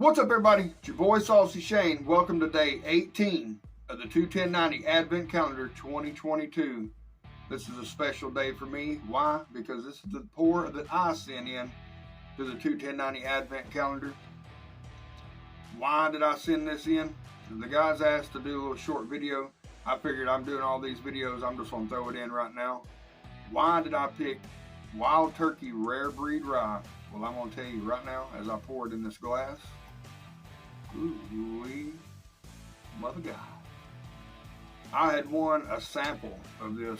What's up, everybody? It's your boy Saucy Shane. Welcome to day 18 of the 21090 Advent Calendar 2022. This is a special day for me. Why? Because this is the pour that I sent in to the 21090 Advent Calendar. Why did I send this in? The guys asked to do a little short video. I figured I'm doing all these videos. I'm just going to throw it in right now. Why did I pick Wild Turkey Rare Breed Rye? Well, I'm going to tell you right now as I pour it in this glass. Ooh-wee, mother God. I had won a sample of this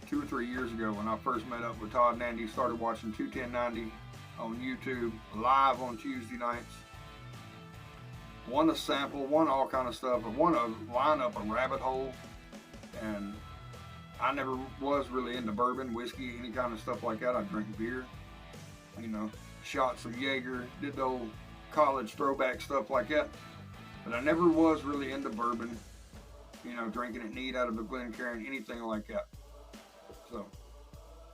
2 or 3 years ago when I first met up with 2TEN90, started watching 21090 on YouTube, live on Tuesday nights. Won a sample, won all kind of stuff, but won a lineup, a rabbit hole, and I never was really into bourbon, whiskey, any kind of stuff like that. I drink beer, you know, shot some Jaeger, did the old college throwback stuff like that, but I never was really into bourbon, you know, drinking it neat out of a Glencairn, anything like that. So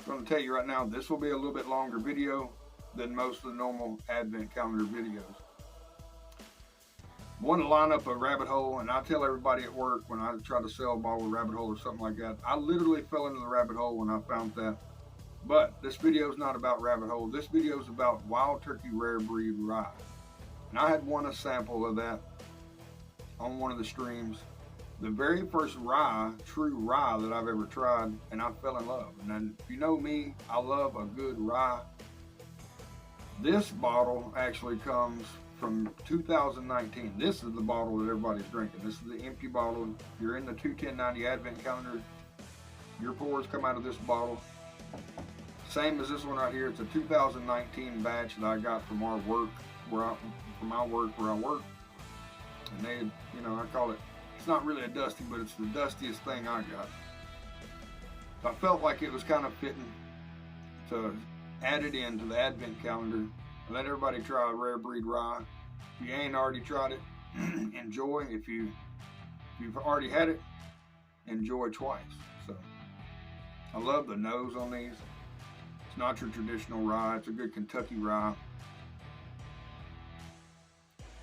I'm going to tell you right now, this will be a little bit longer video than most of the normal Advent Calendar videos. Want to line up a rabbit hole, and I tell everybody at work when I try to sell a bottle of rabbit hole or something like that, I literally fell into the rabbit hole when I found that. But this video is not about rabbit hole. This video is about Wild Turkey Rare Breed Rye. And I had won a sample of that on one of the streams. The very first rye, true rye that I've ever tried, and I fell in love. And then, if you know me, I love a good rye. This bottle actually comes from 2019. This is the bottle that everybody's drinking. This is the empty bottle. You're in the 21090 Advent Calendar. Your pours come out of this bottle. Same as this one right here. It's a 2019 batch that I got from our work, where I work. And they, you know, I call it, it's not really a dusty, but it's the dustiest thing I got. So I felt like it was kind of fitting to add it into the Advent Calendar. Let everybody try a rare breed rye. If you ain't already tried it, enjoy. If you've already had it, enjoy twice. So I love the nose on these. It's not your traditional rye. It's a good Kentucky rye.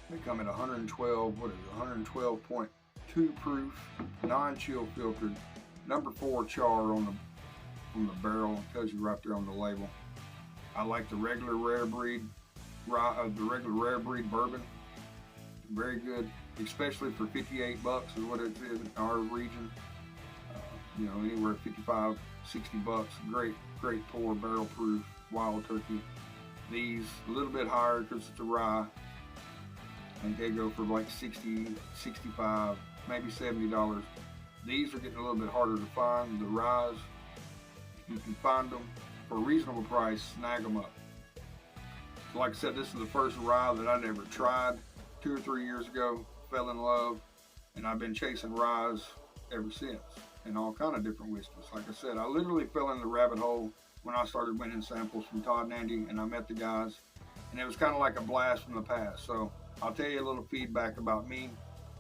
They come at 112, what is it, 112.2 proof, non-chill filtered, number 4 char on the barrel. It tells you right there on the label. I like the regular rare breed rare breed bourbon. Very good, especially for 58 bucks is what it is in our region. You know, anywhere 55, 60 bucks. Great pour, barrel proof, Wild Turkey. These a little bit higher because it's a rye. I think they go for like 60, 65, maybe $70. These are getting a little bit harder to find. The ryes, you can find them for a reasonable price, snag them up. So like I said, this is the first rye that I never tried. 2 or 3 years ago, fell in love, and I've been chasing ryes ever since, and all kind of different whiskeys. Like I said, I literally fell in the rabbit hole when I started winning samples from 2TEN90, and I met the guys, and it was kind of like a blast from the past. So I'll tell you a little feedback about me.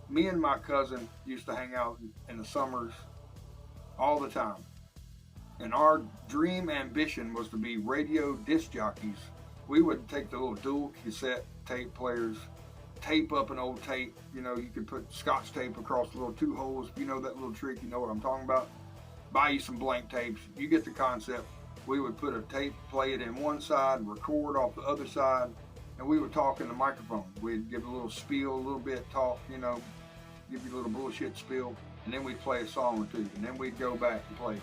Me and my cousin used to hang out in the summers all the time. And our dream ambition was to be radio disc jockeys. We would take the little dual cassette tape players, tape up an old tape. You know, you could put Scotch tape across the little 2 holes. If you know that little trick, you know what I'm talking about. Buy you some blank tapes. You get the concept. We would put a tape, play it in one side, record off the other side, and we would talk in the microphone. We'd give a little spiel, a little bit, talk, you know, give you a little bullshit spiel, and then we'd play a song or two, and then we'd go back and play.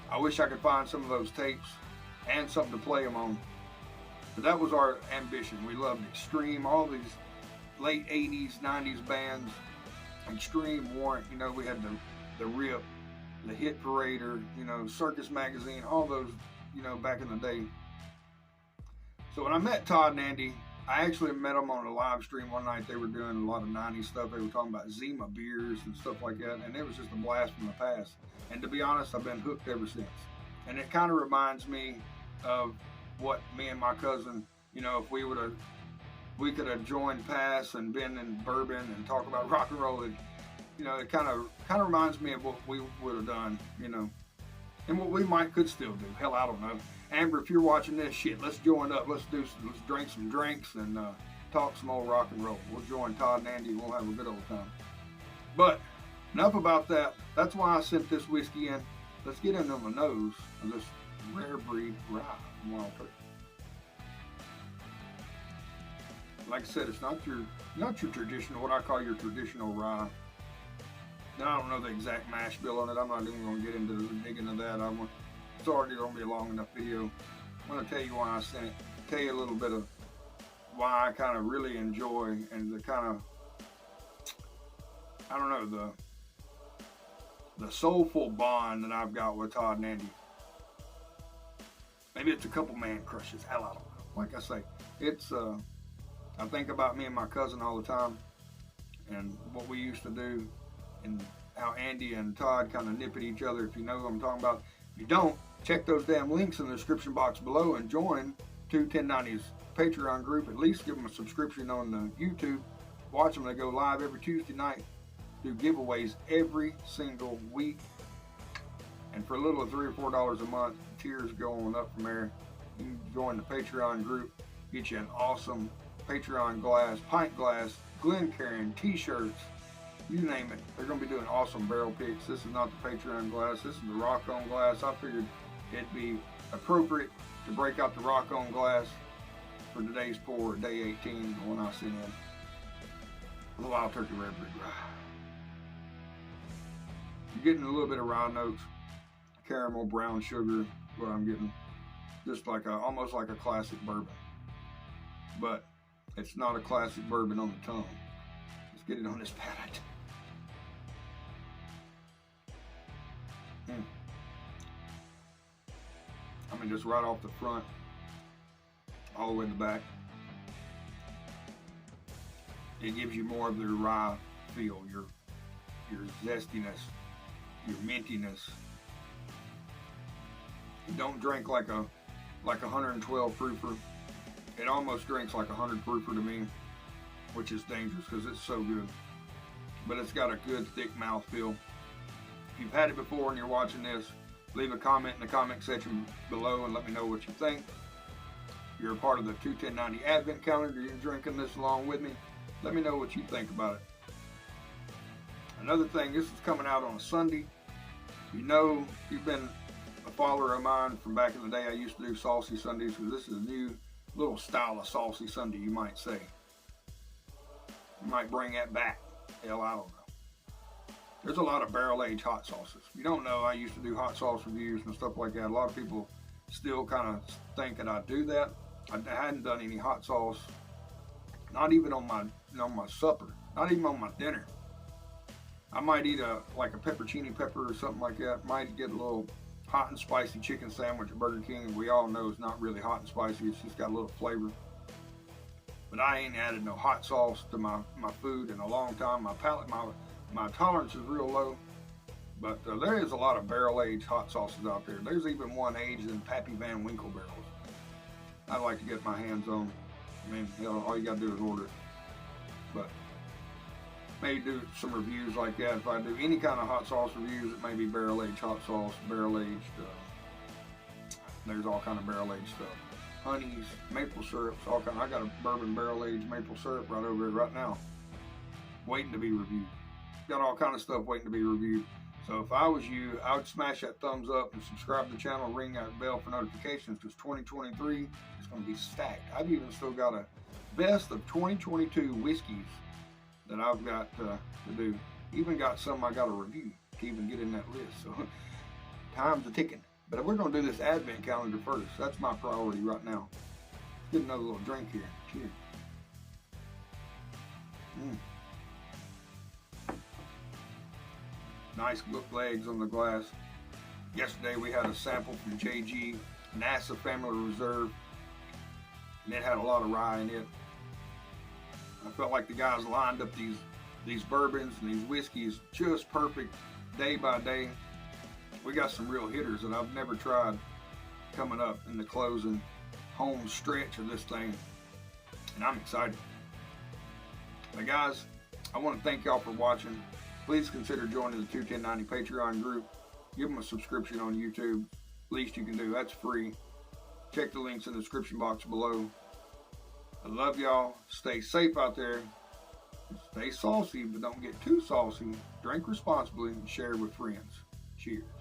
I wish I could find some of those tapes and something to play them on. But that was our ambition. We loved Extreme, all these late 80s, 90s bands. Extreme, Warrant, you know, we had the Rip, the Hit Parader, you know, Circus Magazine, all those, you know, back in the day. So when I met 2TEN90, I actually met them on a live stream one night. They were doing a lot of 90s stuff. They were talking about Zima beers and stuff like that, and it was just a blast from the past. And to be honest, I've been hooked ever since. And it kind of reminds me of what me and my cousin, you know, if we could have joined Pass and been in bourbon and talk about rock and roll, you know, it kind of reminds me of what we would have done, you know, and what we could still do. Hell, I don't know. Amber, if you're watching this, shit, let's join up. Let's drink some drinks and talk some old rock and roll. We'll join Todd and Andy and we'll have a good old time. But enough about that. That's why I sent this whiskey in. Let's get into the nose of this rare breed rye from Wild Turkey. Like I said, it's not your traditional, what I call your traditional rye. Now, I don't know the exact mash bill on it. I'm not even going to get into digging into that. It's already going to be a long enough video. I'm going to tell you why I sent it. Tell you a little bit of why I kind of really enjoy and the kind of, I don't know, the soulful bond that I've got with Todd and Andy. Maybe it's a couple man crushes. Hell, I don't know. Like I say, it's I think about me and my cousin all the time and what we used to do and how Andy and Todd kind of nip at each other. If you know what I'm talking about. If you don't, check those damn links in the description box below and join 2TEN90's Patreon group. At least give them a subscription on the YouTube. Watch them. They go live every Tuesday night. Do giveaways every single week. And for a little of $3 or $4 a month, tiers going up from there. You can join the Patreon group. Get you an awesome Patreon glass, pint glass, Glencairn, t-shirts, you name it. They're going to be doing awesome barrel picks. This is not the Patreon glass. This is the rock-on glass. I figured it'd be appropriate to break out the rock-on glass for today's pour, day 18, the one I sent in. The Wild Turkey Red Breed Rye. You're getting a little bit of rye notes, caramel, brown sugar, what I'm getting. Just like almost like a classic bourbon. But it's not a classic bourbon on the tongue. Let's get it on this palate. I mean, just right off the front, all the way to the back. It gives you more of the rye feel, your zestiness, your mintiness. It don't drink like a 112 proofer. It almost drinks like a 100 proofer to me, which is dangerous because it's so good. But it's got a good thick mouthfeel. If you've had it before and you're watching this, leave a comment in the comment section below and let me know what you think. If you're a part of the 2TEN90 Advent calendar, you're drinking this along with me, let me know what you think about it. Another thing, this is coming out on a Sunday. You know, if you've been a follower of mine from back in the day, I used to do Saucy Sundays, because this is a new little style of Saucy Sunday, you might say. You might bring that back. Hell, I don't know. There's a lot of barrel-aged hot sauces. If you don't know, I used to do hot sauce reviews and stuff like that. A lot of people still kind of think that I do that. I hadn't done any hot sauce, not even on my supper, not even on my dinner. I might eat like a pepperoni pepper or something like that. Might get a little hot and spicy chicken sandwich at Burger King. We all know it's not really hot and spicy. It's just got a little flavor. But I ain't added no hot sauce to my food in a long time. My palate, my tolerance is real low. But there is a lot of barrel-aged hot sauces out there. There's even one aged in Pappy Van Winkle barrels. I'd like to get my hands on. I mean, you know, all you gotta do is order it. But maybe do some reviews like that. If I do any kind of hot sauce reviews, it may be barrel-aged hot sauce, barrel-aged, there's all kind of barrel-aged stuff. Honeys, maple syrups, all kind. I got a bourbon barrel-aged maple syrup right over here right now, waiting to be reviewed. Got all kind of stuff waiting to be reviewed. So if I was you, I would smash that thumbs up and subscribe to the channel, ring that bell for notifications, because 2023 is going to be stacked. I've even still got a best of 2022 whiskeys that I've got to do. Even got some I got to review to even get in that list. So time's a ticking. But we're going to do this Advent calendar first. That's my priority right now. Let's get another little drink here. Cheers. Nice legs on the glass. Yesterday we had a sample from JG, NASA Family Reserve, and it had a lot of rye in it. I felt like the guys lined up these bourbons and these whiskeys just perfect day by day. We got some real hitters that I've never tried coming up in the closing home stretch of this thing, and I'm excited. But guys, I want to thank y'all for watching. Please consider joining the 2TEN90 Patreon group. Give them a subscription on YouTube. Least you can do. That's free. Check the links in the description box below. I love y'all. Stay safe out there. Stay saucy, but don't get too saucy. Drink responsibly and share with friends. Cheers.